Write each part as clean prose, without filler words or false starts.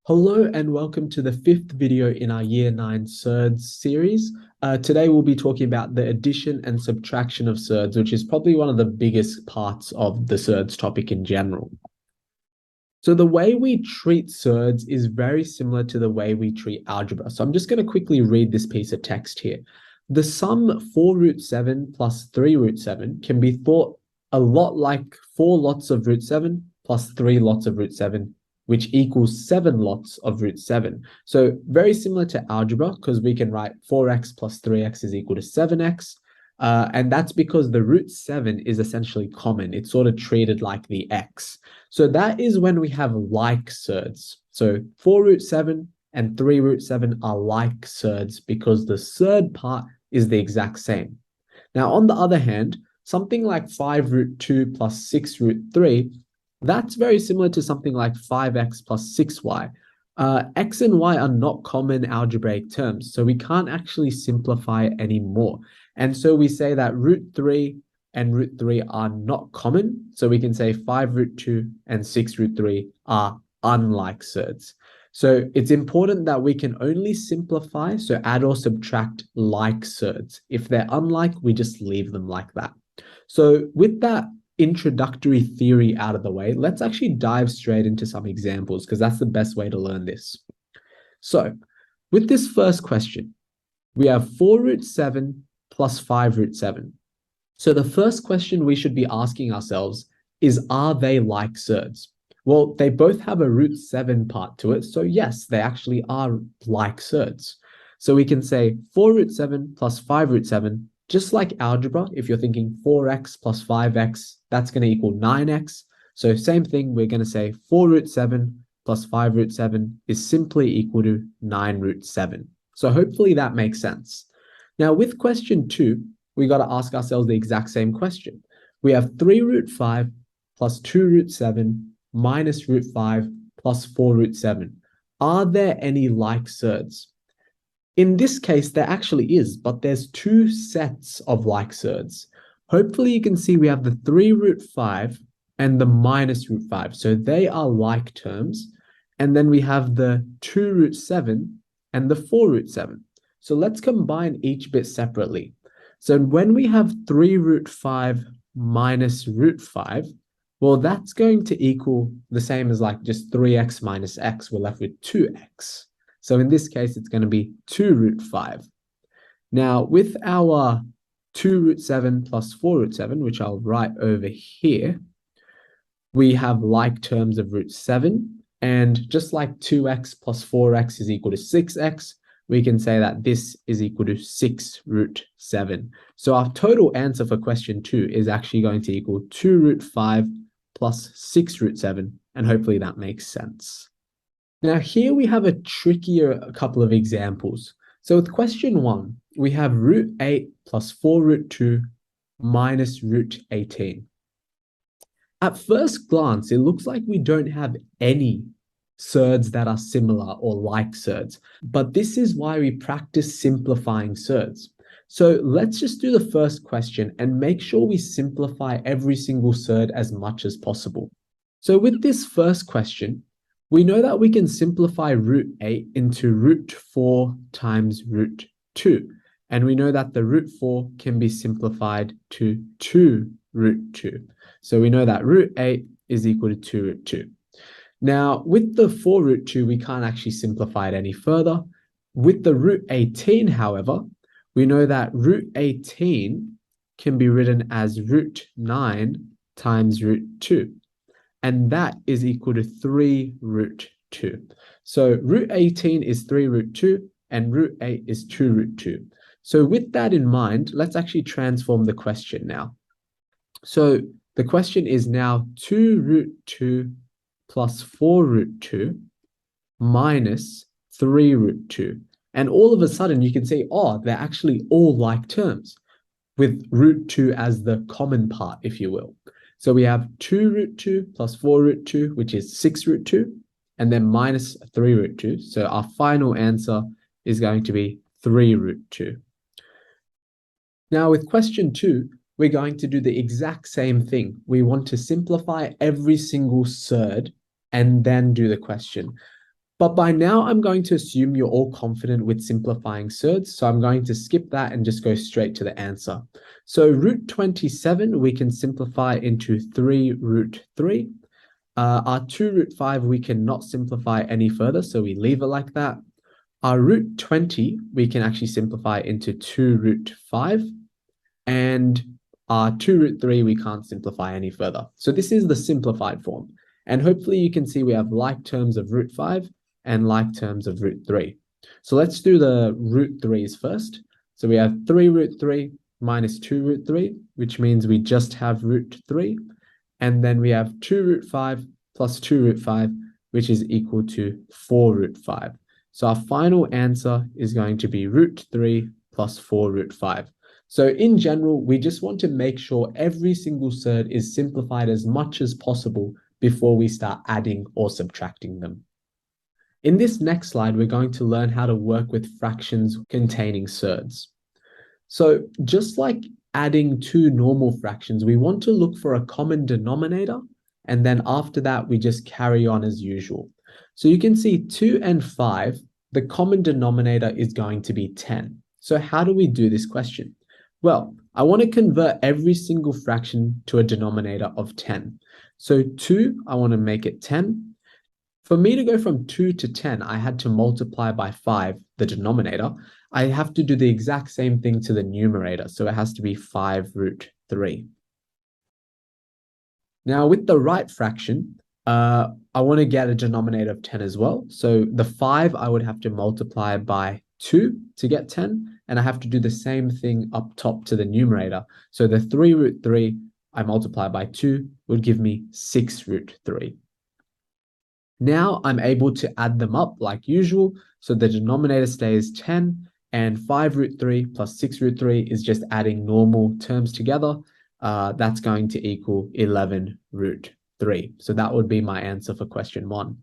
Hello and welcome to the fifth video in our Year 9 Surds series. Today we'll be talking about the addition and subtraction of surds, which is probably one of the biggest parts of the surds topic in general. So the way we treat surds is very similar to the way we treat algebra. So I'm just going to quickly read this piece of text here. The sum 4 root 7 plus 3 root 7 can be thought a lot like 4 lots of root 7 plus 3 lots of root 7, which equals 7 lots of root 7. So very similar to algebra, because we can write 4x plus 3x is equal to 7x. And that's because the root 7 is essentially common. It's sort of treated like the x. So that is when we have like surds. So 4 root 7 and 3 root 7 are like surds because the surd part is the exact same. Now, on the other hand, something like 5 root 2 plus 6 root 3, that's very similar to something like 5x plus 6y. X and y are not common algebraic terms, so we can't actually simplify anymore. And so we say that root 3 and root 3 are not common, so we can say 5 root 2 and 6 root 3 are unlike surds. So it's important that we can only simplify, so add or subtract like surds. If they're unlike, we just leave them like that. So with that introductory theory out of the way, let's actually dive straight into some examples because that's the best way to learn this. So with this first question, we have 4 root 7 plus 5 root 7. So the first question we should be asking ourselves is, are they like surds? Well, they both have a root 7 part to it, so yes, they actually are like surds. So we can say 4 root 7 plus 5 root 7, just like algebra, if you're thinking 4x plus 5x, that's going to equal 9x. So same thing, we're going to say 4 root 7 plus 5 root 7 is simply equal to 9 root 7. So hopefully that makes sense. Now with question 2, we got to ask ourselves the exact same question. We have 3 root 5 plus 2 root 7 minus root 5 plus 4 root 7. Are there any like surds? In this case, there actually is, but there's two sets of like surds. Hopefully you can see we have the 3 root 5 and the minus root 5. So they are like terms. And then we have the 2 root 7 and the 4 root 7. So let's combine each bit separately. So when we have 3 root 5 minus root 5, well, that's going to equal the same as like just 3x minus x. We're left with 2x. So in this case, it's going to be 2 root 5. Now, with our 2 root 7 plus 4 root 7, which I'll write over here, we have like terms of root 7. And just like 2x plus 4x is equal to 6x, we can say that this is equal to 6 root 7. So our total answer for question 2 is actually going to equal 2 root 5 plus 6 root 7. And hopefully that makes sense. Now here we have a trickier couple of examples. So with question 1, we have root 8 plus 4 root 2 minus root 18. At first glance, it looks like we don't have any surds that are similar or like surds, but this is why we practice simplifying surds. So let's just do the first question and make sure we simplify every single surd as much as possible. So with this first question, we know that we can simplify root 8 into root 4 times root 2. And we know that the root 4 can be simplified to 2 root 2. So we know that root 8 is equal to 2 root 2. Now, with the 4 root 2, we can't actually simplify it any further. With the root 18, however, we know that root 18 can be written as root 9 times root 2. And that is equal to 3 root 2. So root 18 is 3 root 2, and root 8 is 2 root 2. So with that in mind, let's actually transform the question now. So the question is now 2 root 2 plus 4 root 2 minus 3 root 2. And all of a sudden you can see, oh, they're actually all like terms with root 2 as the common part, if you will. So we have 2 root 2 plus 4 root 2, which is 6 root 2, and then minus 3 root 2. So our final answer is going to be 3 root 2. Now with question 2, we're going to do the exact same thing. We want to simplify every single surd and then do the question. But by now, I'm going to assume you're all confident with simplifying surds, so I'm going to skip that and just go straight to the answer. So root 27, we can simplify into 3 root 3. Our 2 root 5, we cannot simplify any further, so we leave it like that. Our root 20, we can actually simplify into 2 root 5. And our 2 root 3, we can't simplify any further. So this is the simplified form. And hopefully you can see we have like terms of root 5 and like terms of root 3. So let's do the root 3's first. So we have 3 root 3 minus 2 root 3, which means we just have root 3. And then we have 2 root 5 plus 2 root 5, which is equal to 4 root 5. So our final answer is going to be root 3 plus 4 root 5. So in general, we just want to make sure every single surd is simplified as much as possible before we start adding or subtracting them. In this next slide, we're going to learn how to work with fractions containing surds. So just like adding two normal fractions, we want to look for a common denominator, and then after that, we just carry on as usual. So you can see 2 and 5, the common denominator is going to be 10. So how do we do this question? Well, I want to convert every single fraction to a denominator of 10. So 2, I want to make it 10. For me to go from 2 to 10, I had to multiply by 5, the denominator. I have to do the exact same thing to the numerator, so it has to be 5 root 3. Now, with the right fraction, I want to get a denominator of 10 as well. So the 5, I would have to multiply by 2 to get 10, and I have to do the same thing up top to the numerator. So the 3 root 3, I multiply by 2, would give me 6 root 3. Now I'm able to add them up like usual. So the denominator stays 10, and 5 root 3 plus 6 root 3 is just adding normal terms together. That's going to equal 11 root 3. So that would be my answer for question 1.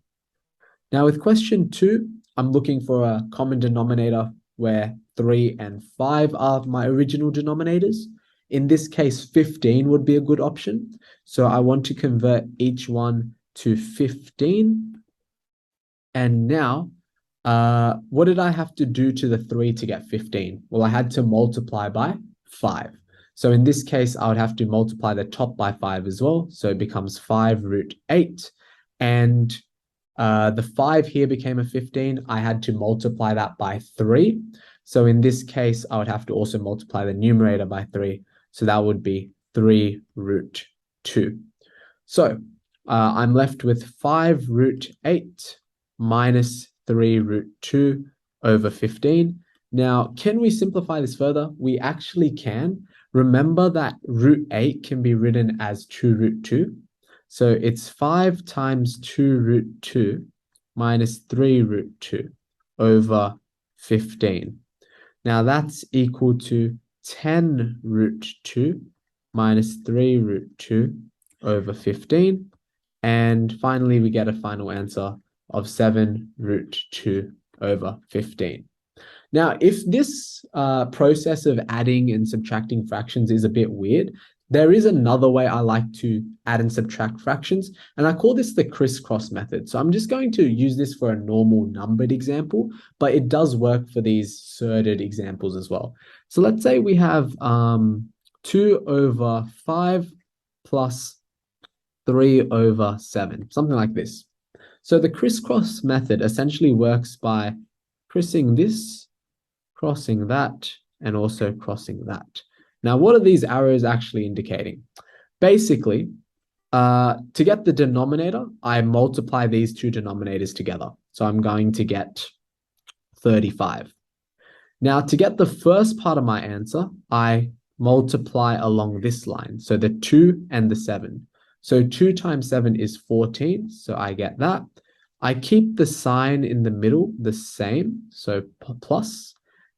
Now with question 2, I'm looking for a common denominator where 3 and 5 are my original denominators. In this case, 15 would be a good option. So I want to convert each one to 15. And now, what did I have to do to the 3 to get 15? Well, I had to multiply by 5. So in this case, I would have to multiply the top by 5 as well. So it becomes 5 root 8. And the 5 here became a 15. I had to multiply that by 3. So in this case, I would have to also multiply the numerator by 3. So that would be 3 root 2. So I'm left with 5 root 8 minus 3 root 2 over 15. Now, can we simplify this further? We actually can. Remember that root 8 can be written as 2 root 2. So it's 5 times 2 root 2 minus 3 root 2 over 15. Now that's equal to 10 root 2 minus 3 root 2 over 15. And finally, we get a final answer of 7 root 2 over 15. Now, if this process of adding and subtracting fractions is a bit weird, there is another way I like to add and subtract fractions, and I call this the crisscross method. So I'm just going to use this for a normal numbered example, but it does work for these surded examples as well. So let's say we have 2 over 5 plus 3 over 7, something like this. So the crisscross method essentially works by crossing this, crossing that, and also crossing that. Now, what are these arrows actually indicating? Basically, to get the denominator, I multiply these two denominators together. So I'm going to get 35. Now, to get the first part of my answer, I multiply along this line. So the 2 and the 7. So 2 times 7 is 14. So I get that. I keep the sign in the middle the same. So plus.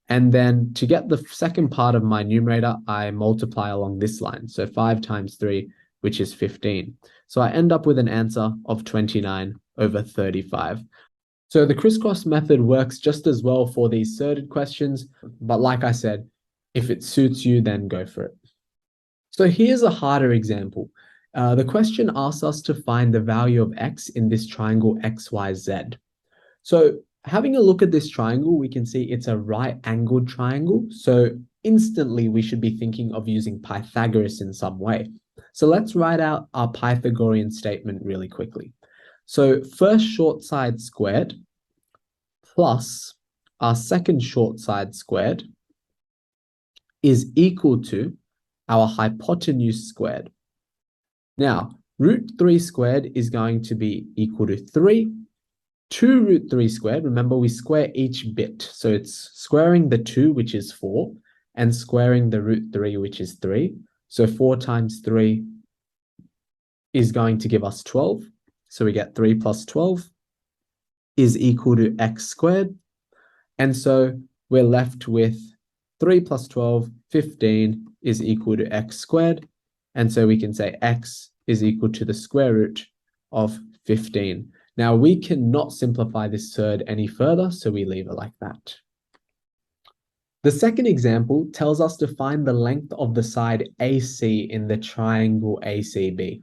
And then to get the second part of my numerator, I multiply along this line. So 5 times 3, which is 15. So I end up with an answer of 29 over 35. So the crisscross method works just as well for these surded questions. But like I said, if it suits you, then go for it. So here's a harder example. The question asks us to find the value of x in this triangle XYZ. So having a look at this triangle, we can see it's a right-angled triangle. So instantly we should be thinking of using Pythagoras in some way. So let's write out our Pythagorean statement really quickly. So first short side squared plus our second short side squared is equal to our hypotenuse squared. Now, root 3 squared is going to be equal to 3. 2 root 3 squared, remember we square each bit. So it's squaring the 2, which is 4, and squaring the root 3, which is 3. So 4 times 3 is going to give us 12. So we get 3 plus 12 is equal to x squared. And so we're left with 3 plus 12, 15 is equal to x squared. And so we can say x is equal to the square root of 15. Now we cannot simplify this surd any further, so we leave it like that. The second example tells us to find the length of the side AC in the triangle ACB.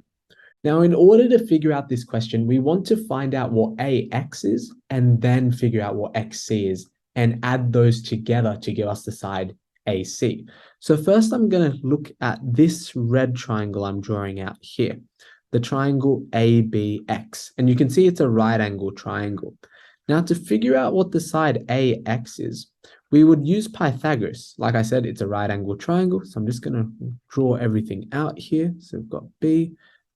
Now, in order to figure out this question, we want to find out what AX is and then figure out what XC is and add those together to give us the side AC. So first I'm going to look at this red triangle I'm drawing out here, the triangle ABX, and you can see it's a right angle triangle. Now to figure out what the side AX is, we would use Pythagoras. Like I said, it's a right angle triangle, so I'm just going to draw everything out here. So we've got B,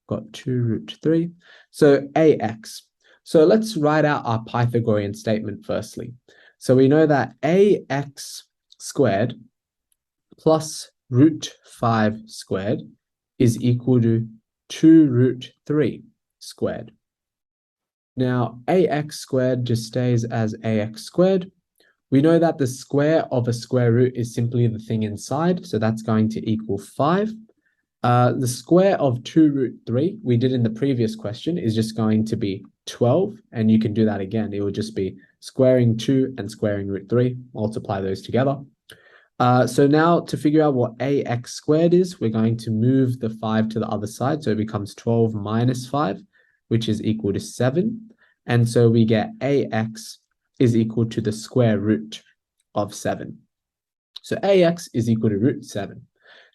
got 2 root 3. So AX. So let's write out our Pythagorean statement firstly. So we know that AX squared plus root 5 squared is equal to 2 root 3 squared. Now, AX squared just stays as AX squared. We know that the square of a square root is simply the thing inside, so that's going to equal 5. The square of 2 root 3, we did in the previous question, is just going to be 12, and you can do that again. It would just be squaring 2 and squaring root 3, multiply those together. So now to figure out what AX squared is, we're going to move the 5 to the other side, so it becomes 12 minus 5, which is equal to 7. And so we get AX is equal to the square root of 7. So AX is equal to root 7.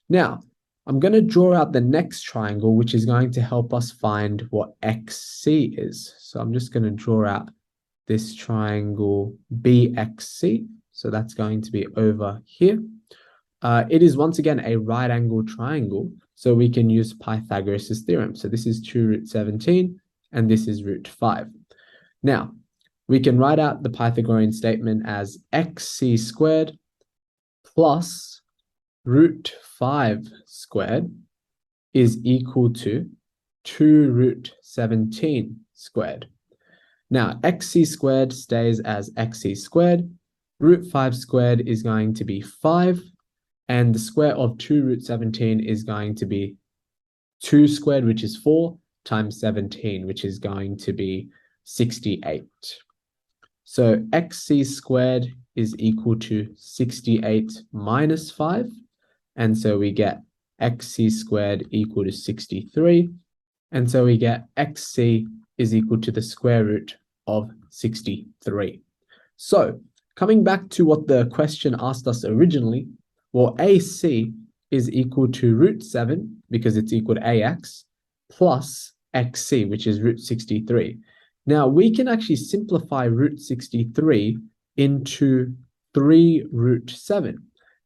Now, I'm going to draw out the next triangle, which is going to help us find what XC is. So I'm just going to draw out this triangle BXC. So that's going to be over here. It is once again a right angle triangle, so we can use Pythagoras' theorem. So this is 2 root 17, and this is root 5. Now, we can write out the Pythagorean statement as XC squared plus root 5 squared is equal to 2 root 17 squared. Now, XC squared stays as XC squared. Root 5 squared is going to be 5. And the square of 2 root 17 is going to be 2 squared, which is 4, times 17, which is going to be 68. So XC squared is equal to 68 minus 5. And so we get XC squared equal to 63. And so we get XC is equal to the square root of 63. So coming back to what the question asked us originally, well, AC is equal to root 7 because it's equal to AX plus XC, which is root 63. Now, we can actually simplify root 63 into 3 root 7.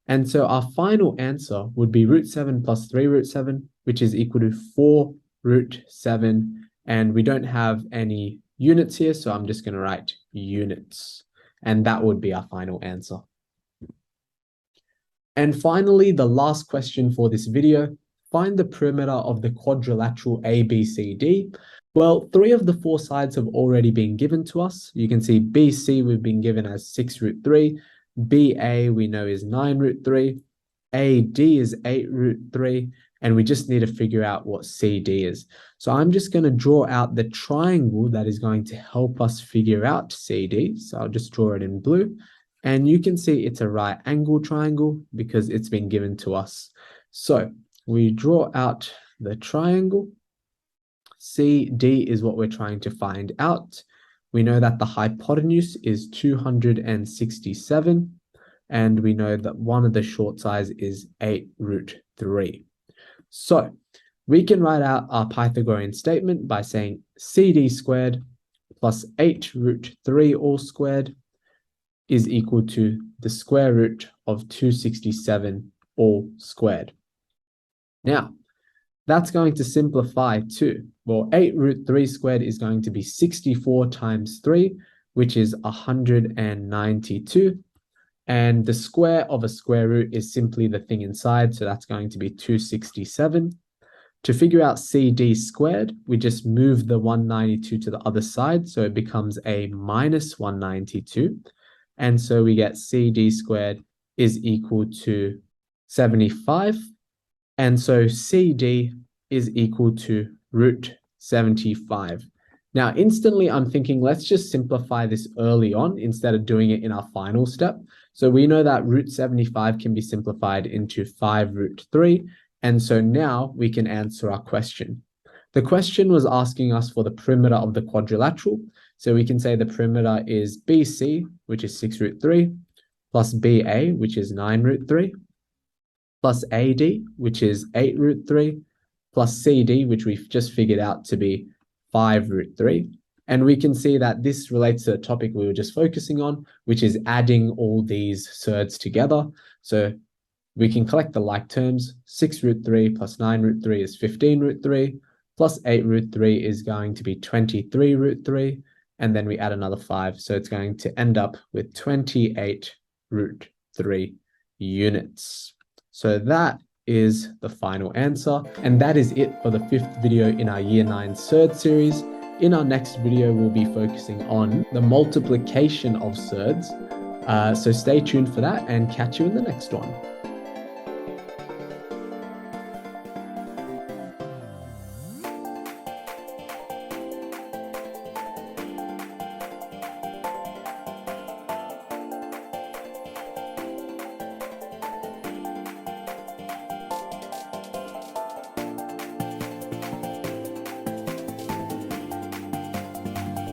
And so our final answer would be root 7 plus 3 root 7, which is equal to 4 root 7. And we don't have any units here, so I'm just going to write units. And that would be our final answer. And finally, the last question for this video, find the perimeter of the quadrilateral ABCD. Well, 3 of the 4 sides have already been given to us. You can see BC we've been given as 6 root 3. BA we know is 9 root 3. AD is 8 root 3. And we just need to figure out what CD is. So I'm just going to draw out the triangle that is going to help us figure out CD. So I'll just draw it in blue. And you can see it's a right angle triangle because it's been given to us. So we draw out the triangle. CD is what we're trying to find out. We know that the hypotenuse is 267, and we know that one of the short sides is 8 root 3. So we can write out our Pythagorean statement by saying CD squared plus 8 root 3 all squared is equal to the square root of 267 all squared. Now, that's going to simplify to, well, 8 root 3 squared is going to be 64 times 3, which is 192. And the square of a square root is simply the thing inside, so that's going to be 267. To figure out CD squared, we just move the 192 to the other side, so it becomes a minus 192. And so we get CD squared is equal to 75. And so CD is equal to root 75. Now, instantly, I'm thinking, let's just simplify this early on instead of doing it in our final step. So we know that root 75 can be simplified into 5 root 3. And so now we can answer our question. The question was asking us for the perimeter of the quadrilateral. So we can say the perimeter is BC, which is 6 root 3, plus BA, which is 9 root 3, plus AD, which is 8 root 3, plus CD, which we've just figured out to be 5 root 3. And we can see that this relates to a topic we were just focusing on, which is adding all these surds together. So we can collect the like terms. 6 root 3 plus 9 root 3 is 15 root 3, plus 8 root 3 is going to be 23 root 3, and then we add another 5. So it's going to end up with 28 root 3 units. So that is the final answer. And that is it for the 5th video in our Year 9 Surds series. In our next video, we'll be focusing on the multiplication of surds. So stay tuned for that and catch you in the next one.